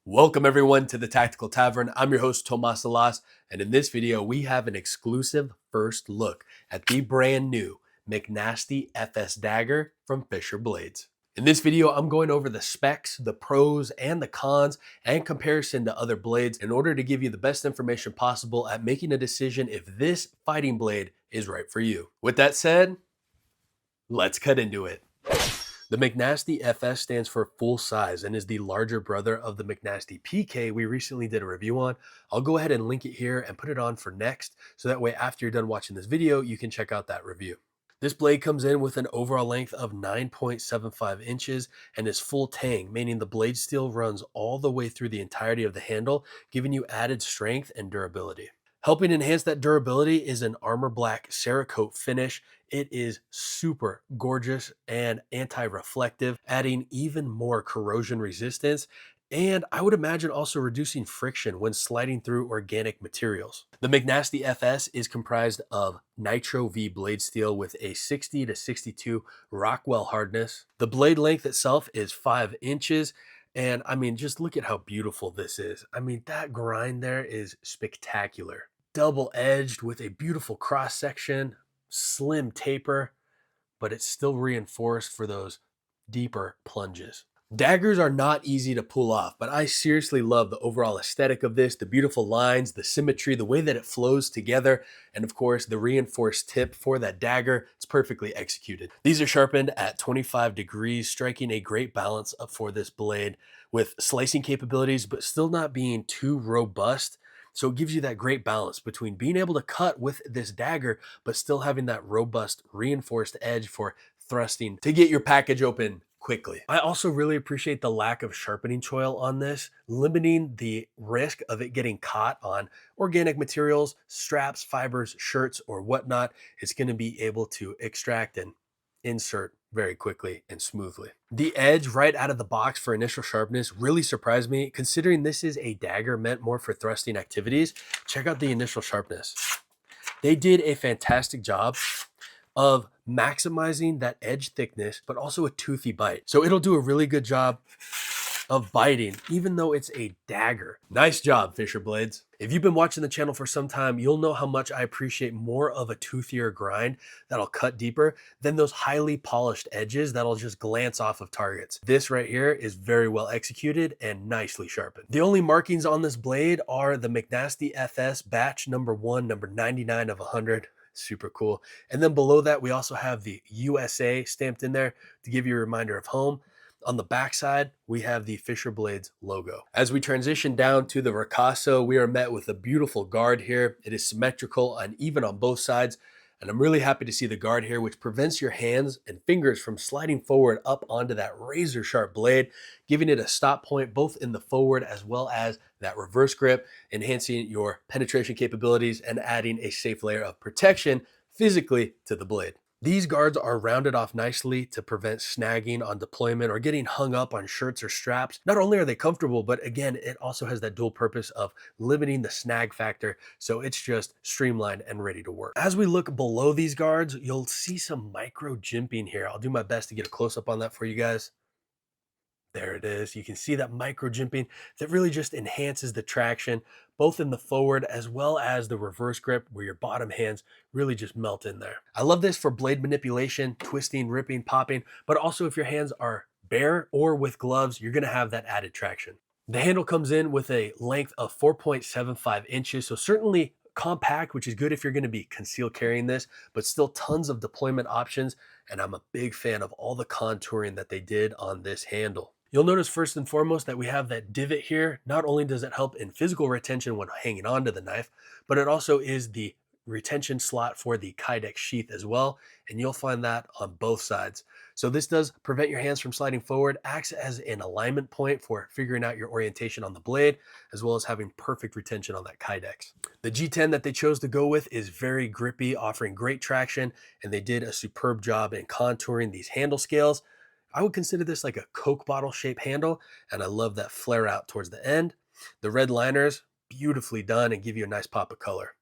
Welcome everyone to the Tactical Tavern. I'm your host Tomas Salas, and in this video we have an exclusive first look at the brand new McNasty FS Dagger from Fisher Blades. In this video, I'm going over the specs, the pros and the cons, and comparison to other blades in order to give you the best information possible at making a decision if this fighting blade is right for you. With that said, let's cut into it. The McNasty FS stands for full size and is the larger brother of the McNasty PK we recently did a review on. I'll go ahead and link it here and put it on for next, so that way after you're done watching this video, you can check out that review. This blade comes in with an overall length of 9.75 inches and is full tang, meaning the blade steel runs all the way through the entirety of the handle, giving you added strength and durability. Helping enhance that durability is an armor black Cerakote finish. It is super gorgeous and anti-reflective, adding even more corrosion resistance, and I would imagine also reducing friction when sliding through organic materials. The McNasty FS is comprised of Nitro V blade steel with a 60 to 62 Rockwell hardness. The blade length itself is 5 inches. And I mean, just look at how beautiful this is. I mean, that grind there is spectacular. Double-edged with a beautiful cross-section, slim taper, but it's still reinforced for those deeper plunges. Daggers are not easy to pull off, but I seriously love the overall aesthetic of this, the beautiful lines, the symmetry, the way that it flows together, and of course the reinforced tip for that dagger. It's perfectly executed. These are sharpened at 25 degrees, striking a great balance up for this blade with slicing capabilities, but still not being too robust. So it gives you that great balance between being able to cut with this dagger, but still having that robust reinforced edge for thrusting to get your package open quickly. I also really appreciate the lack of sharpening choil on this, limiting the risk of it getting caught on organic materials, straps, fibers, shirts, or whatnot. It's going to be able to extract and insert very quickly and smoothly. The edge right out of the box for initial sharpness really surprised me, considering this is a dagger meant more for thrusting activities. Check out the initial sharpness. They did a fantastic job of maximizing that edge thickness, but also a toothy bite. So it'll do a really good job of biting, even though it's a dagger. Nice job, Fisher Blades. If you've been watching the channel for some time, you'll know how much I appreciate more of a toothier grind that'll cut deeper than those highly polished edges that'll just glance off of targets. This right here is very well executed and nicely sharpened. The only markings on this blade are the McNasty FS batch number 1, number 99 of 100. Super cool. And then below that, we also have the USA stamped in there to give you a reminder of home. On the backside, we have the Fisher Blades logo. As we transition down to the ricasso, we are met with a beautiful guard here. It is symmetrical and even on both sides. And I'm really happy to see the guard here, which prevents your hands and fingers from sliding forward up onto that razor sharp blade, giving it a stop point both in the forward as well as that reverse grip, enhancing your penetration capabilities and adding a safe layer of protection physically to the blade. These guards are rounded off nicely to prevent snagging on deployment or getting hung up on shirts or straps. Not only are they comfortable, but again, it also has that dual purpose of limiting the snag factor, so it's just streamlined and ready to work. As we look below these guards, you'll see some micro jimping here. I'll do my best to get a close-up on that for you guys. There it is. You can see that micro jimping that really just enhances the traction, both in the forward as well as the reverse grip, where your bottom hands really just melt in there. I love this for blade manipulation, twisting, ripping, popping, but also if your hands are bare or with gloves, you're going to have that added traction. The handle comes in with a length of 4.75 inches, so certainly compact, which is good if you're going to be concealed carrying this, but still tons of deployment options. And I'm a big fan of all the contouring that they did on this handle. You'll notice first and foremost that we have that divot here. Not only does it help in physical retention when hanging onto the knife, but it also is the retention slot for the Kydex sheath as well. And you'll find that on both sides. So this does prevent your hands from sliding forward, acts as an alignment point for figuring out your orientation on the blade, as well as having perfect retention on that Kydex. The G10 that they chose to go with is very grippy, offering great traction, and they did a superb job in contouring these handle scales. I would consider this like a Coke bottle shaped handle, and I love that flare out towards the end. The red liners, beautifully done and give you a nice pop of color.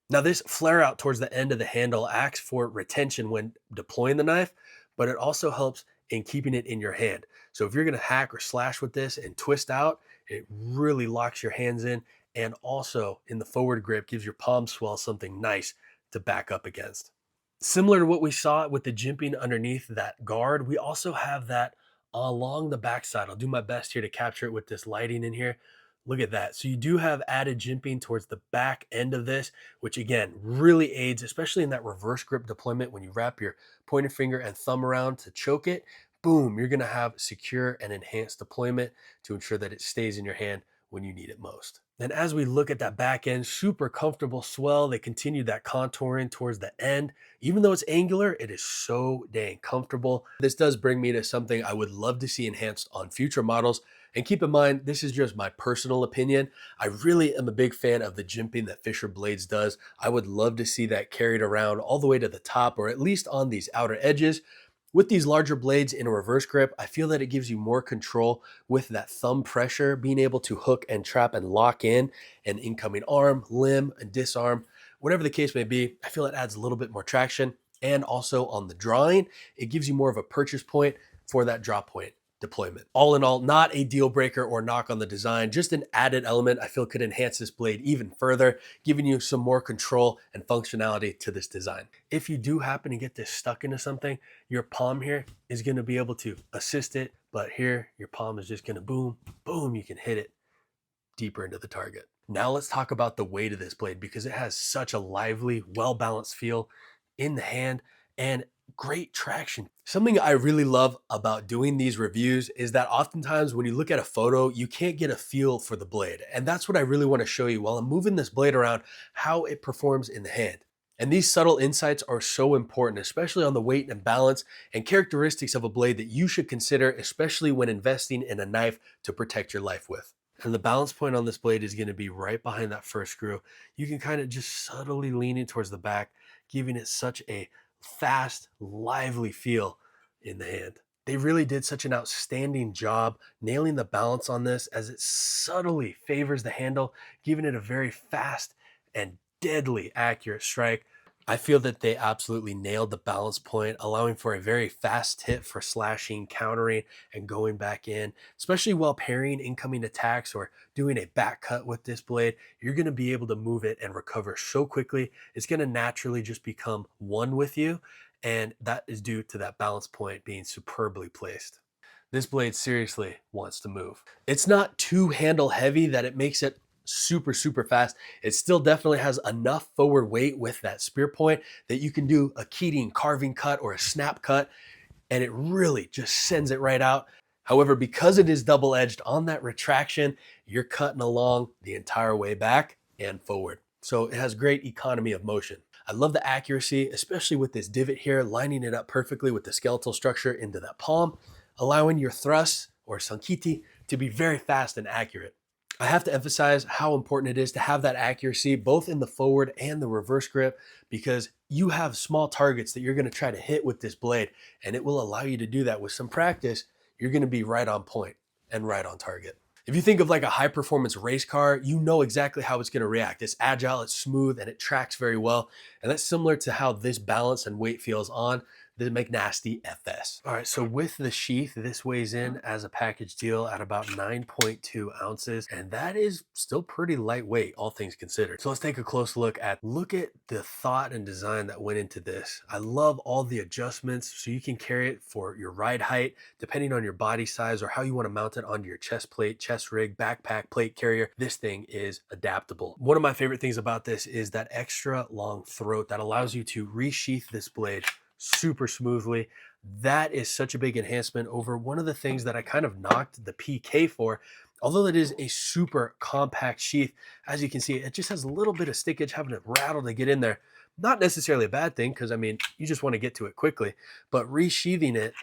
Now this flare out towards the end of the handle acts for retention when deploying the knife, but it also helps in keeping it in your hand. So if you're gonna hack or slash with this and twist out, It really locks your hands in, and also in the forward grip gives your palm swell something nice to back up against. Similar to what we saw with the jimping underneath that guard, we also have that along the backside. I'll do my best here to capture it with this lighting in here. Look at that. So you do have added jimping towards the back end of this, which again really aids, especially in that reverse grip deployment. When you wrap your pointer finger and thumb around to choke it, boom, you're going to have secure and enhanced deployment to ensure that it stays in your hand when you need it most. And as we look at that back end, super comfortable swell. They continue that contouring towards the end. Even though it's angular, it is so dang comfortable. This does bring me to something I would love to see enhanced on future models. And keep in mind, this is just my personal opinion. I really am a big fan of the jimping that Fisher Blades does. I would love to see that carried around all the way to the top, or at least on these outer edges. With these larger blades in a reverse grip, I feel that it gives you more control with that thumb pressure, being able to hook and trap and lock in an incoming arm, limb, and disarm, whatever the case may be. I feel it adds a little bit more traction. And also on the drawing, it gives you more of a purchase point for that drop point deployment. All in all, not a deal breaker or knock on the design, just an added element I feel could enhance this blade even further, giving you some more control and functionality to this design. If you do happen to get this stuck into something, your palm here is going to be able to assist it, but here your palm is just going to boom, boom, you can hit it deeper into the target. Now let's talk about the weight of this blade, because it has such a lively, well-balanced feel in the hand and great traction. Something I really love about doing these reviews is that oftentimes when you look at a photo, you can't get a feel for the blade. And that's what I really want to show you while I'm moving this blade around, how it performs in the hand. And these subtle insights are so important, especially on the weight and balance and characteristics of a blade that you should consider, especially when investing in a knife to protect your life with. And the balance point on this blade is going to be right behind that first screw. You can kind of just subtly lean it towards the back, giving it such a fast, lively feel in the hand. They really did such an outstanding job nailing the balance on this, as it subtly favors the handle, giving it a very fast and deadly accurate strike. I feel that they absolutely nailed the balance point, allowing for a very fast hit for slashing, countering, and going back in, especially while parrying incoming attacks or doing a back cut with this blade. You're going to be able to move it and recover so quickly. It's going to naturally just become one with you, and that is due to that balance point being superbly placed. This blade seriously wants to move. It's not too handle heavy that it makes it super fast. It still definitely has enough forward weight with that spear point that you can do a Keating carving cut or a snap cut, and it really just sends it right out. However, because it is double-edged on that retraction, you're cutting along the entire way back and forward. So it has great economy of motion. I love the accuracy, especially with this divot here, lining it up perfectly with the skeletal structure into that palm, allowing your thrust or sankiti to be very fast and accurate. I have to emphasize how important it is to have that accuracy both in the forward and the reverse grip, because you have small targets that you're going to try to hit with this blade, and it will allow you to do that. With some practice, you're going to be right on point and right on target. If you think of like a high performance race car, you know exactly how it's going to react. It's agile, it's smooth, and it tracks very well. And that's similar to how this balance and weight feels on the McNasty FS. All right, so with the sheath, this weighs in as a package deal at about 9.2 ounces, and that is still pretty lightweight, all things considered. So let's take a close look at the thought and design that went into this. I love all the adjustments, so you can carry it for your ride height, depending on your body size or how you want to mount it onto your chest plate, chest rig, backpack, plate carrier. This thing is adaptable. One of my favorite things about this is that extra long throat that allows you to resheath this blade super smoothly. That is such a big enhancement over one of the things that I kind of knocked the PK for. Although it is a super compact sheath, as you can see, it just has a little bit of stickage, having to rattle to get in there. Not necessarily a bad thing, because I mean, you just want to get to it quickly, but resheathing it,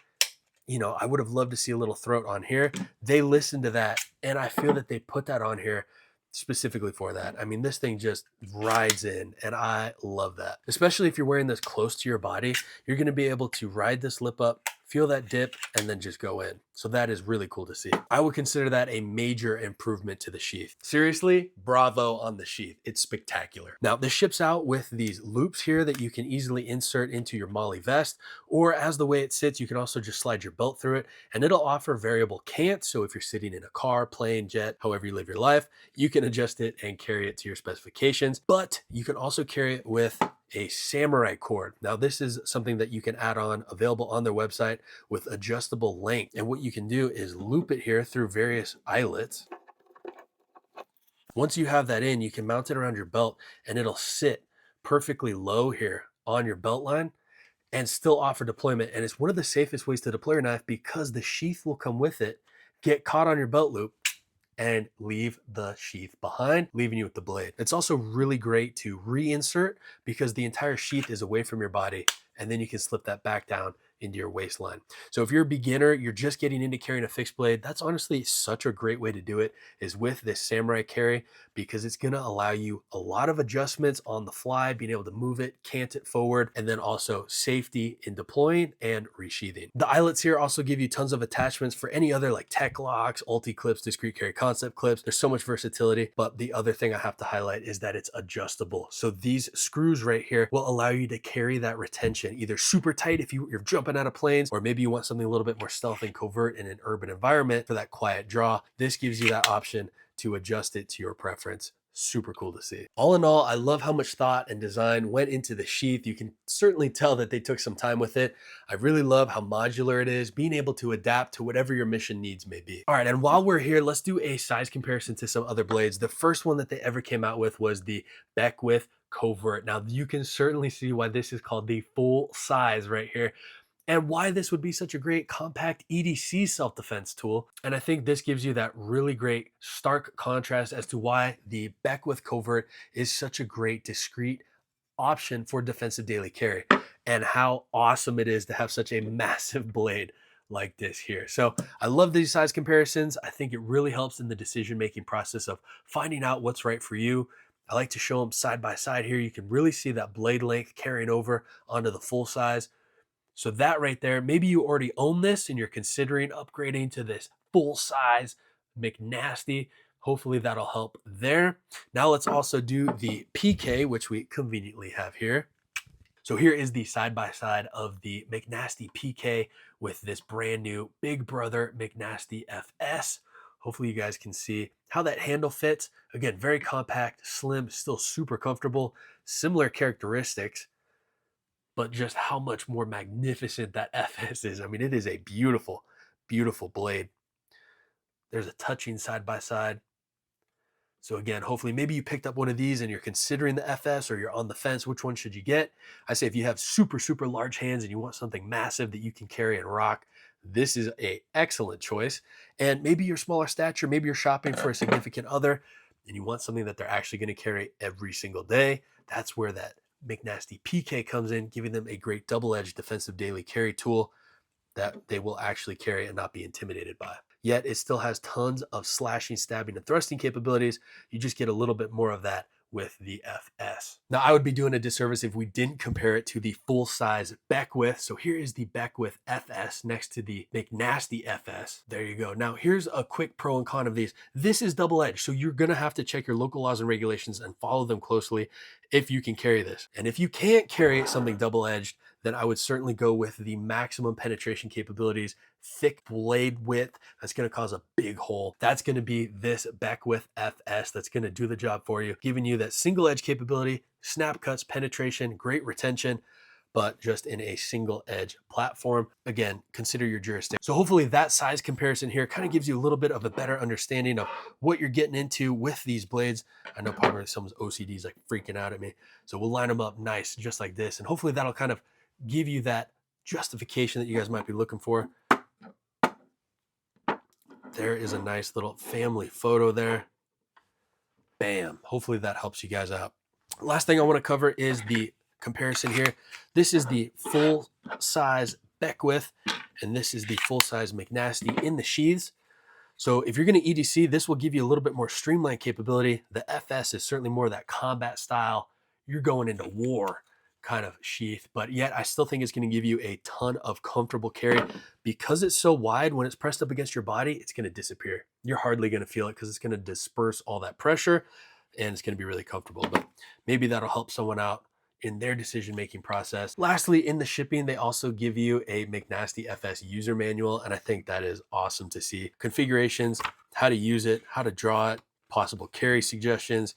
you know, I would have loved to see a little throat on here. They listened to that, and I feel that they put that on here specifically for that. I mean, this thing just rides in, and I love that. Especially if you're wearing this close to your body, you're going to be able to ride this lip up feel that dip, and then just go in. So that is really cool to see. I would consider that a major improvement to the sheath. Seriously, bravo on the sheath. It's spectacular. Now, this ships out with these loops here that you can easily insert into your MOLLE vest, or as the way it sits, you can also just slide your belt through it, and it'll offer variable cant. So if you're sitting in a car, plane, jet, however you live your life, you can adjust it and carry it to your specifications. But you can also carry it with a samurai cord. Now, this is something that you can add on, available on their website, with adjustable length. And what you can do is loop it here through various eyelets. Once you have that in, you can mount it around your belt and it'll sit perfectly low here on your belt line and still offer deployment. And it's one of the safest ways to deploy your knife because the sheath will come with it, get caught on your belt loop, and leave the sheath behind, leaving you with the blade. It's also really great to reinsert because the entire sheath is away from your body, and then you can slip that back down into your waistline. So if you're a beginner, you're just getting into carrying a fixed blade, that's honestly such a great way to do it, is with this samurai carry, because it's gonna allow you a lot of adjustments on the fly, being able to move it, cant it forward, and then also safety in deploying and resheathing. The eyelets here also give you tons of attachments for any other like tech locks, ulti clips, discrete carry concept clips. There's so much versatility, but the other thing I have to highlight is that it's adjustable. So these screws right here will allow you to carry that retention either super tight if you're jumping out of planes, or maybe you want something a little bit more stealth and covert in an urban environment for that quiet draw. This gives you that option to adjust it to your preference. Super cool to see. All in all, I love how much thought and design went into the sheath. You can certainly tell that they took some time with it. I really love how modular it is, being able to adapt to whatever your mission needs may be. All right, and while we're here, let's do a size comparison to some other blades. The first one that they ever came out with was the Beckwith Covert. Now, you can certainly see why this is called the full size right here, and why this would be such a great compact EDC self-defense tool. And I think this gives you that really great stark contrast as to why the Beckwith Covert is such a great discrete option for defensive daily carry, and how awesome it is to have such a massive blade like this here. So I love these size comparisons. I think it really helps in the decision-making process of finding out what's right for you. I like to show them side by side here. You can really see that blade length carrying over onto the full size. So that right there, maybe you already own this and you're considering upgrading to this full size McNasty. Hopefully that'll help there. Now let's also do the PK, which we conveniently have here. So here is the side-by-side of the McNasty PK with this brand new Big Brother McNasty FS. Hopefully you guys can see how that handle fits. Again, very compact, slim, still super comfortable, similar characteristics, but just how much more magnificent that FS is. I mean, it is a beautiful, beautiful blade. There's a touching side by side. So again, hopefully maybe you picked up one of these and you're considering the FS, or you're on the fence, which one should you get? I say if you have super, super large hands and you want something massive that you can carry and rock, this is an excellent choice. And maybe you're smaller stature, maybe you're shopping for a significant other and you want something that they're actually going to carry every single day. That's where that McNasty PK comes in, giving them a great double-edged defensive daily carry tool that they will actually carry and not be intimidated by. Yet it still has tons of slashing, stabbing, and thrusting capabilities. You just get a little bit more of that with the FS. Now, I would be doing a disservice if we didn't compare it to the full-size Beckwith. So here is the Beckwith FS next to the McNasty FS. There you go. Now, here's a quick pro and con of these. This is double-edged, so you're gonna have to check your local laws and regulations and follow them closely if you can carry this. And if you can't carry something double-edged, then I would certainly go with the maximum penetration capabilities, thick blade width. That's going to cause a big hole. That's going to be this Beckwith FS. That's going to do the job for you, giving you that single edge capability, snap cuts, penetration, great retention, but just in a single edge platform. Again, consider your jurisdiction. So hopefully that size comparison here kind of gives you a little bit of a better understanding of what you're getting into with these blades. I know probably someone's OCD is like freaking out at me. So we'll line them up nice, just like this. And hopefully that'll kind of give you that justification that you guys might be looking for. There is a nice little family photo there. Bam. Hopefully that helps you guys out. Last thing I want to cover is the comparison here. This is the full size Beckwith, and this is the full size McNasty in the sheaths. So if you're going to EDC, this will give you a little bit more streamlined capability. The FS is certainly more of that combat style. You're going into war. kind of sheath, but yet I still think it's going to give you a ton of comfortable carry. Because it's so wide, when it's pressed up against your body, it's going to disappear. You're hardly going to feel it because it's going to disperse all that pressure, and it's going to be really comfortable. But maybe that'll help someone out in their decision-making process. Lastly, in the shipping, they also give you a McNasty FS user manual, and I think that is awesome to see. Configurations, how to use it, how to draw it, possible carry suggestions.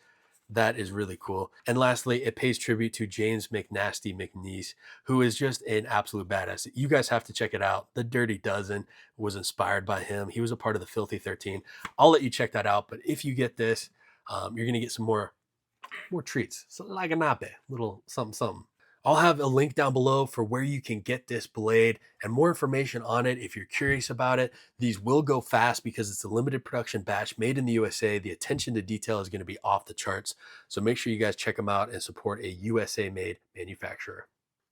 That is really cool. And lastly, it pays tribute to James McNeice, who is just an absolute badass. You guys have to check it out. The Dirty Dozen was inspired by him. He was a part of the Filthy 13. I'll let you check that out, but if you get this, you're gonna get some more treats. So like a nape, little something, something. I'll have a link down below for where you can get this blade and more information on it if you're curious about it. These will go fast because it's a limited production batch made in the USA. The attention to detail is going to be off the charts. So make sure you guys check them out and support a USA made manufacturer.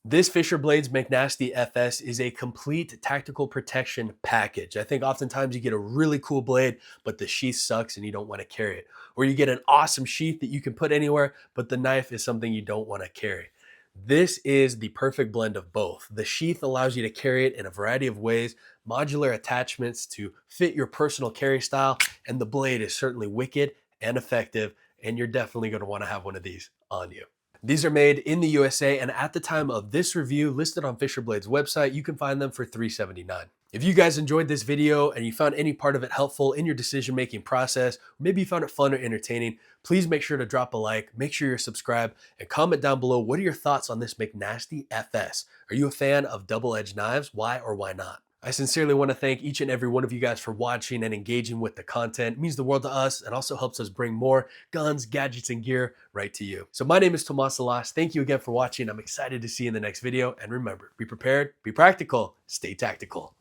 This Fisher Blades McNasty FS is a complete tactical protection package. I think oftentimes you get a really cool blade, but the sheath sucks and you don't want to carry it. Or you get an awesome sheath that you can put anywhere, but the knife is something you don't want to carry. This is the perfect blend of both. The sheath allows you to carry it in a variety of ways, modular attachments to fit your personal carry style, and the blade is certainly wicked and effective, and you're definitely going to want to have one of these on you. These are made in the USA, and at the time of this review, listed on Fisher Blades website, you can find them for $379. If you guys enjoyed this video and you found any part of it helpful in your decision-making process, or maybe you found it fun or entertaining, please make sure to drop a like, make sure you're subscribed, and comment down below what are your thoughts on this McNasty FS. Are you a fan of double-edged knives? Why or why not? I sincerely want to thank each and every one of you guys for watching and engaging with the content. It means the world to us and also helps us bring more guns, gadgets, and gear right to you. So my name is Tomas Salas. Thank you again for watching. I'm excited to see you in the next video. And remember, be prepared, be practical, stay tactical.